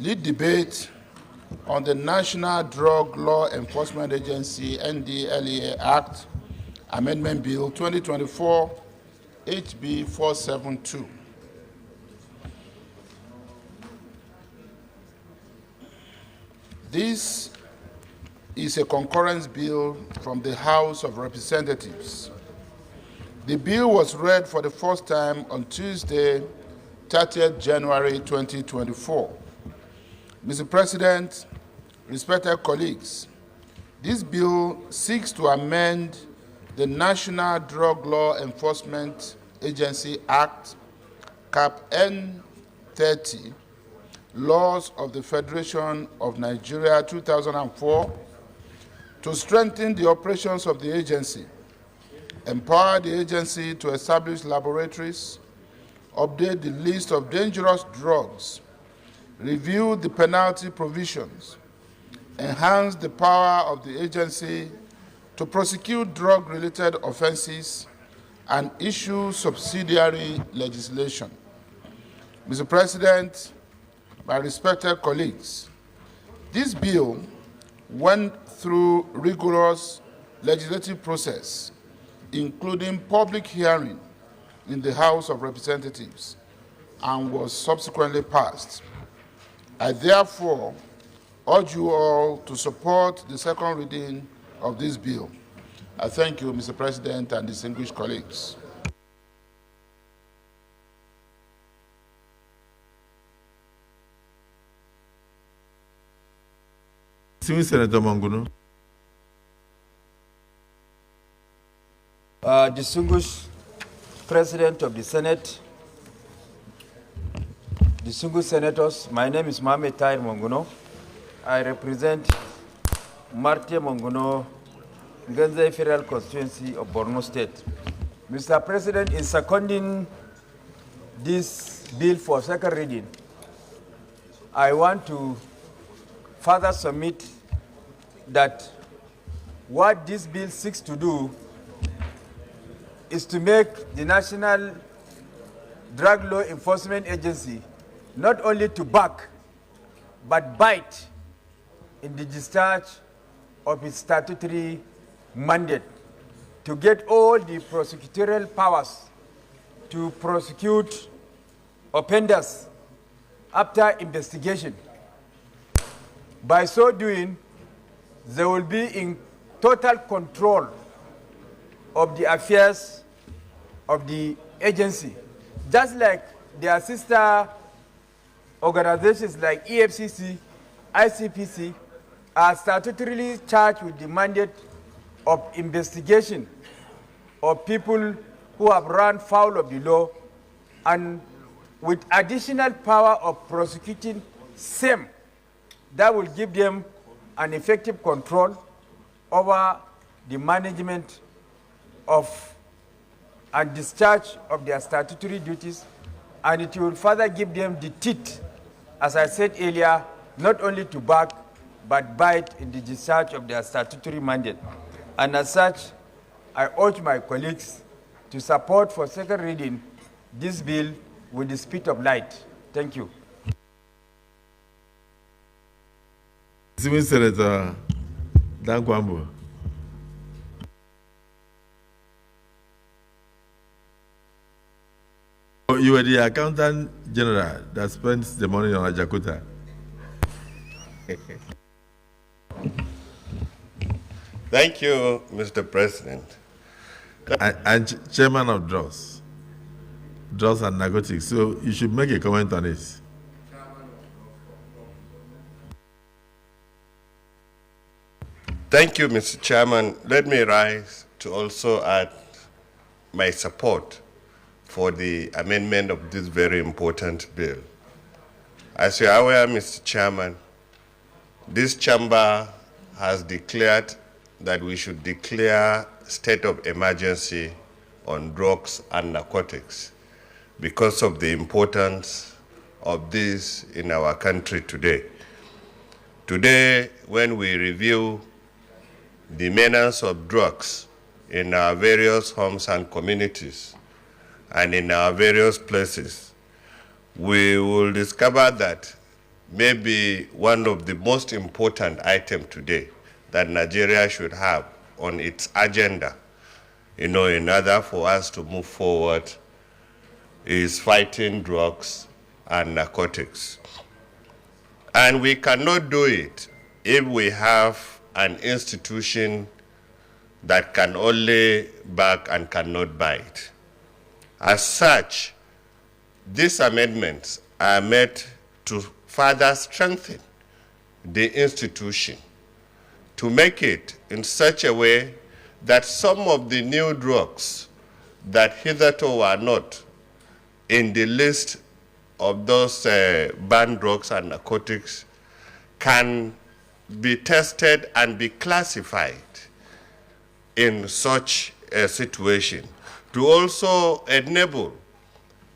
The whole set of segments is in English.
lead debate on the National Drug Law Enforcement Agency NDLEA Act Amendment Bill 2024 HB 472. This is a concurrence bill from the House of Representatives. The bill was read for the first time on Tuesday, 30th January 2024. Mr. President, respected colleagues, this bill seeks to amend the National Drug Law Enforcement Agency Act, Cap N30, Laws of the Federation of Nigeria 2004, to strengthen the operations of the agency, empower the agency to establish laboratories, update the list of dangerous drugs, review the penalty provisions, enhance the power of the agency to prosecute drug-related offenses, and issue subsidiary legislation. Mr. President, my respected colleagues, this bill went through rigorous legislative process, including public hearing in the House of Representatives, and was subsequently passed. I therefore urge you all to support the second reading of this bill. I thank you, Mr. President, and distinguished colleagues. Senator Manguno. Distinguished President of the Senate, distinguished senators, my name is Mohamed Tahir Manguno. I represent Marte Manguno, Ganzai Federal Constituency of Borno State. Mr. President, in seconding this bill for second reading, I want to further submit that what this bill seeks to do is to make the National Drug Law Enforcement Agency not only to back, but bite in the discharge of its statutory mandate to get all the prosecutorial powers to prosecute offenders after investigation. By so doing, they will be in total control of the affairs of the agency, just like their sister organizations like EFCC, ICPC are statutorily charged with the mandate of investigation of people who have run foul of the law, and with additional power of prosecuting same that will give them an effective control over the management of and discharge of their statutory duties, and it will further give them the teeth, as I said earlier, not only to back, but bite in the discharge of their statutory mandate. And as such, I urge my colleagues to support for second reading this bill with the speed of light. Thank you. Senator Dankwambo. You were the accountant general that spends the money on Ajakuta. Thank you, Mr. President. And chairman of drugs and narcotics. So you should make a comment on it. Thank you, Mr. Chairman. Let me rise to also add my support for the amendment of this very important bill. As you are aware, Mr. Chairman, this chamber has declared that we should declare state of emergency on drugs and narcotics because of the importance of this in our country today. Today, when we review the menace of drugs in our various homes and communities and in our various places, we will discover that may be one of the most important items today that Nigeria should have on its agenda, in order for us to move forward, is fighting drugs and narcotics. And we cannot do it if we have an institution that can only bark and cannot bite. As such, these amendments are meant to further strengthen the institution, to make it in such a way that some of the new drugs that hitherto were not in the list of those banned drugs and narcotics can be tested and be classified in such a situation, to also enable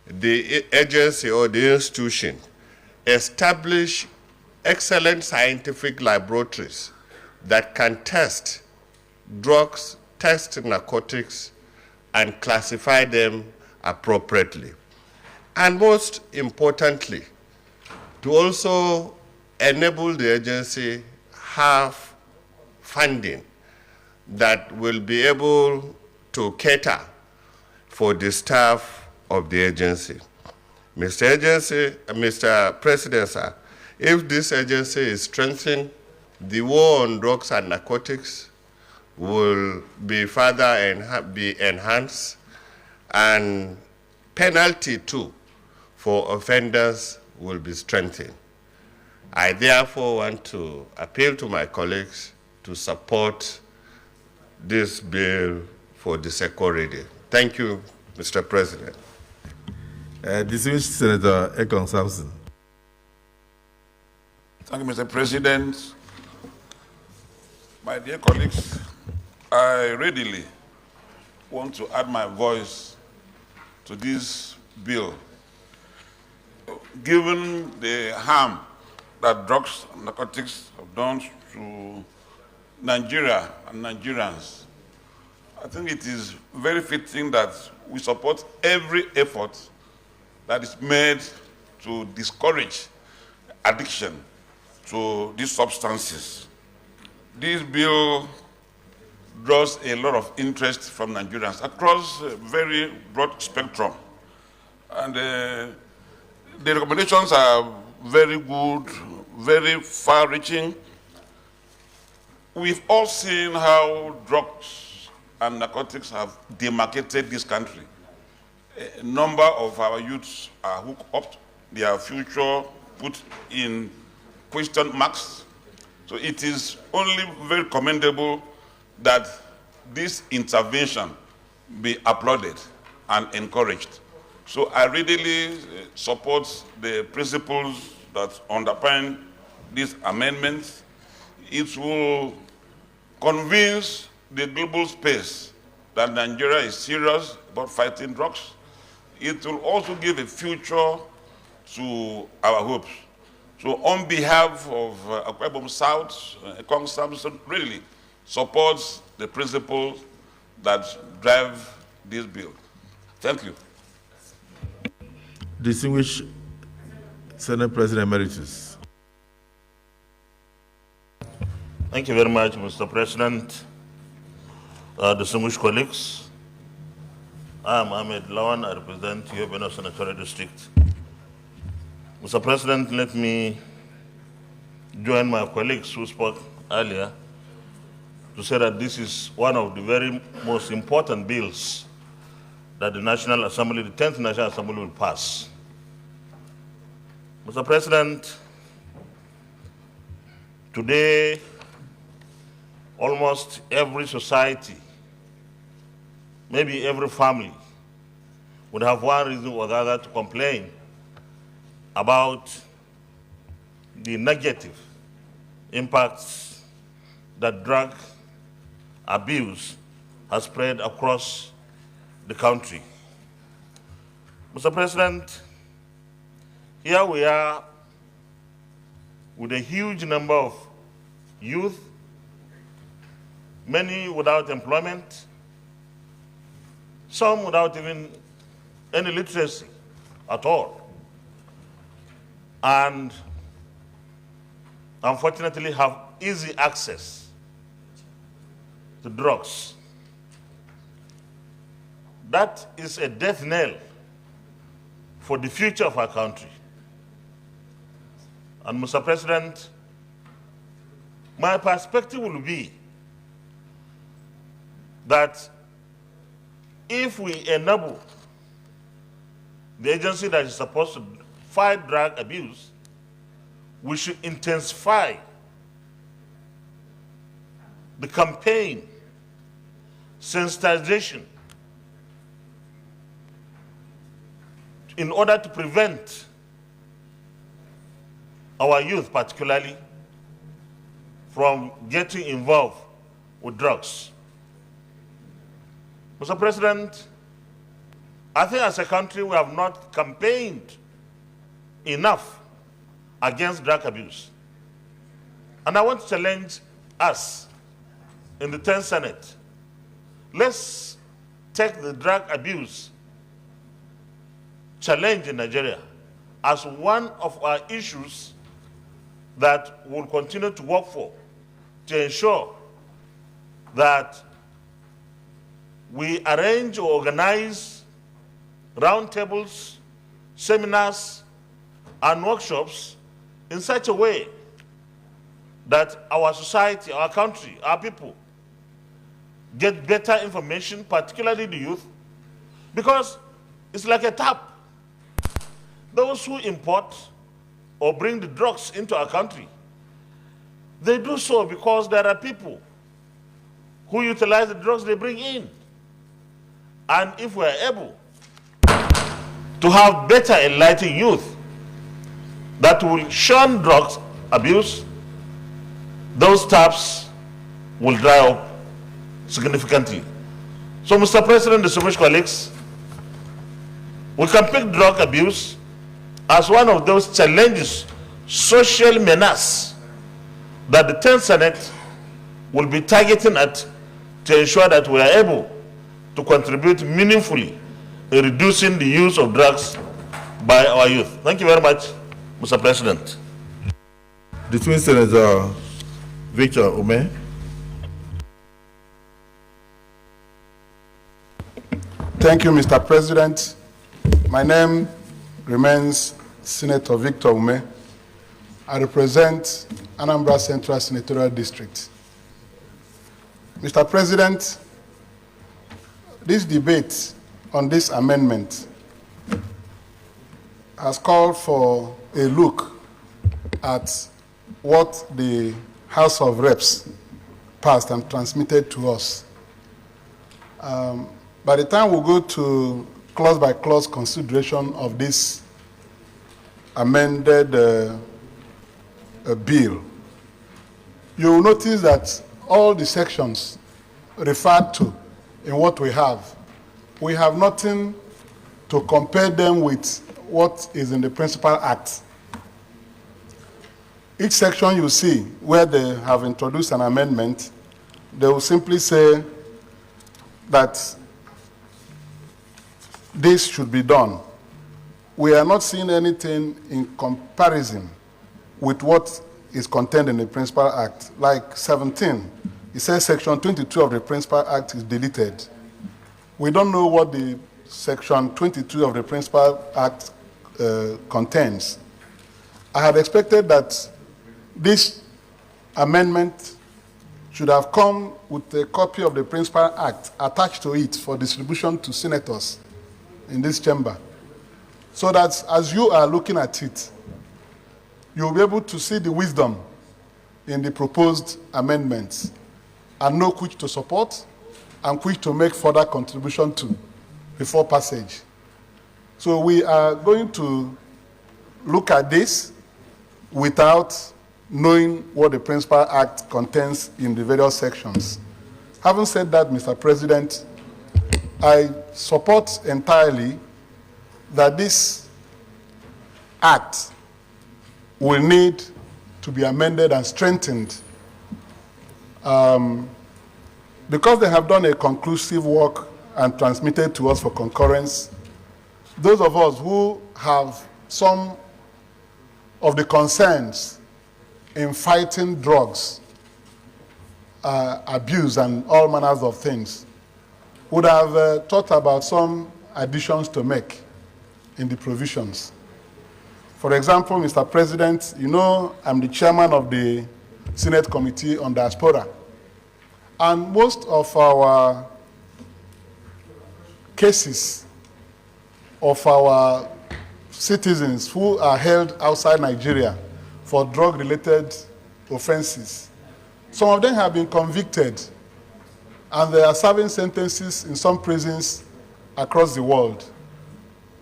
the agency or the institution establish excellent scientific laboratories that can test drugs, test narcotics, and classify them appropriately. And most importantly, to also enable the agency have funding that will be able to cater for the staff of the agency. Mr. President, sir, if this agency is strengthened, the war on drugs and narcotics will be further be enhanced, and penalty too for offenders will be strengthened. I therefore want to appeal to my colleagues to support this bill for the second reading. Thank you, Mr. President. Distinguished Senator Ekong Samson. Thank you, Mr. President. My dear colleagues, I readily want to add my voice to this bill. Given the harm that drugs and narcotics have done to Nigeria and Nigerians, I think it is very fitting that we support every effort that is made to discourage addiction to these substances. This bill draws a lot of interest from Nigerians across a very broad spectrum. And the recommendations are very good, very far-reaching. We've all seen how drugs and narcotics have demarcated this country. A number of our youths are hooked up, their future put in question marks. So it is only very commendable that this intervention be applauded and encouraged. So I readily support the principles that underpin these amendments. It will convince the global space that Nigeria is serious about fighting drugs. It will also give a future to our hopes. So on behalf of Akwa Ibom South, Ekong Samson really supports the principles that drive this bill. Thank you. Distinguished Senate President Emeritus. Thank you very much, Mr. President. Distinguished colleagues, I am Ahmed Lawan. I represent Yobe Senatorial District. Mr. President, let me join my colleagues who spoke earlier to say that this is one of the very most important bills that the National Assembly, the 10th National Assembly, will pass. Mr. President, today, almost every society, maybe every family, would have one reason or the other to complain about the negative impacts that drug abuse has spread across the country. Mr. President, here we are with a huge number of youth, many without employment, some without even any literacy at all. And unfortunately have easy access to drugs. That is a death knell for the future of our country. And Mr. President, my perspective will be that if we enable the agency that is supposed to fight drug abuse, we should intensify the campaign, sensitization, in order to prevent our youth particularly from getting involved with drugs. Mr. President, I think as a country we have not campaigned enough against drug abuse. And I want to challenge us in the 10th Senate. Let's take the drug abuse challenge in Nigeria as one of our issues that we'll continue to work for, to ensure that we arrange or organize roundtables, seminars, and workshops in such a way that our society, our country, our people get better information, particularly the youth, because it's like a tap. Those who import or bring the drugs into our country, they do so because there are people who utilize the drugs they bring in. And if we are able to have better enlightened youth that will shun drugs abuse, those taps will dry up significantly. So, Mr. President, distinguished colleagues, we can pick drug abuse as one of those challenges, social menace, that the 10th Senate will be targeting at to ensure that we are able to contribute meaningfully in reducing the use of drugs by our youth. Thank you very much, Mr. President. Distinguished Senator Victor Ume. Thank you, Mr. President. My name remains Senator Victor Ume. I represent Anambra Central Senatorial District. Mr. President, this debate on this amendment has called for a look at what the House of Reps passed and transmitted to us. By the time we go to clause-by-clause consideration of this amended bill, you will notice that all the sections referred to in what we have nothing to compare them with what is in the principal act. Each section you see where they have introduced an amendment, they will simply say that this should be done. We are not seeing anything in comparison with what is contained in the principal act. Like 17, it says section 22 of the principal act is deleted. We don't know what the section 22 of the principal act contains. I had expected that this amendment should have come with a copy of the principal act attached to it for distribution to senators in this chamber, so that as you are looking at it, you'll be able to see the wisdom in the proposed amendments and know which to support and which to make further contribution to before passage. So we are going to look at this without knowing what the principal act contains in the various sections. Having said that, Mr. President, I support entirely that this act will need to be amended and strengthened because they have done a conclusive work and transmitted to us for concurrence. Those of us who have some of the concerns in fighting drugs, abuse, and all manners of things, would have thought about some additions to make in the provisions. For example, Mr. President, you know I'm the chairman of the Senate Committee on Diaspora. And most of our cases of our citizens who are held outside Nigeria for drug-related offenses, some of them have been convicted and they are serving sentences in some prisons across the world.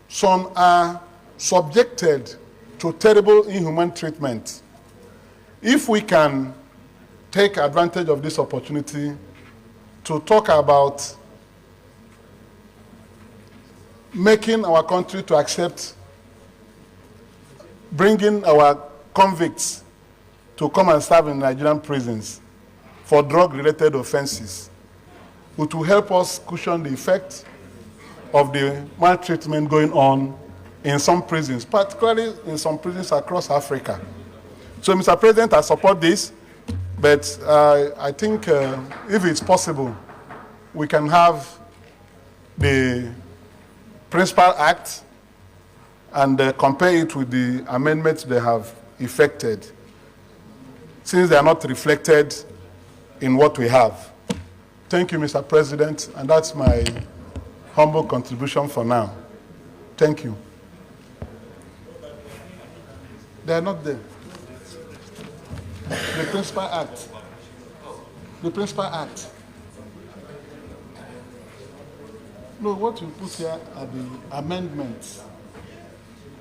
Some are subjected to terrible, inhuman treatment. If we can take advantage of this opportunity to talk about making our country to accept, bringing our convicts to come and serve in Nigerian prisons for drug-related offenses, which will help us cushion the effect of the maltreatment going on in some prisons, particularly in some prisons across Africa. So, Mr. President, I support this, but I think if it's possible, we can have the Principal Act and compare it with the amendments they have effected, since they are not reflected in what we have. Thank you, Mr. President, and that's my humble contribution for now. Thank you. They are not there. The Principal Act. The Principal Act. No, what you put here are the amendments.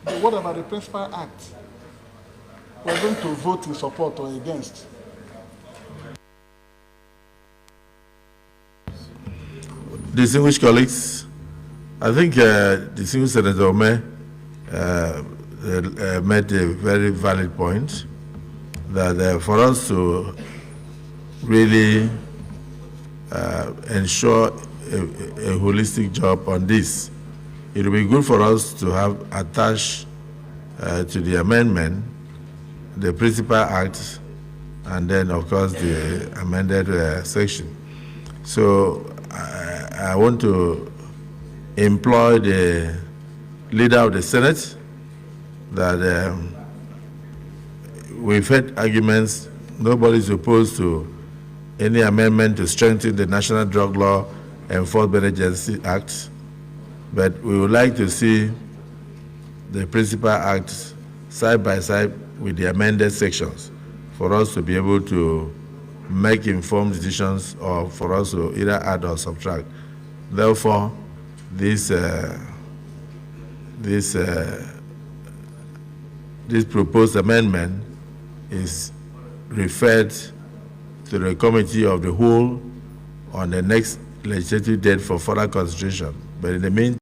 But what about the Principal Act? We're going to vote in support or against. Distinguished colleagues, I think distinguished Senator Ome made a very valid point that for us to really ensure a holistic job on this, it will be good for us to have attached to the amendment the Principal Act and then, of course, the amended section. So I want to employ the leader of the Senate that we've had arguments. Nobody's opposed to any amendment to strengthen the National Drug Law Enforcement Agency Act, but we would like to see the Principal Act side by side with the amended sections for us to be able to make informed decisions or for us to either add or subtract. Therefore, this proposed amendment is referred to the Committee of the Whole on the next legislative date for further consideration. But in the meantime,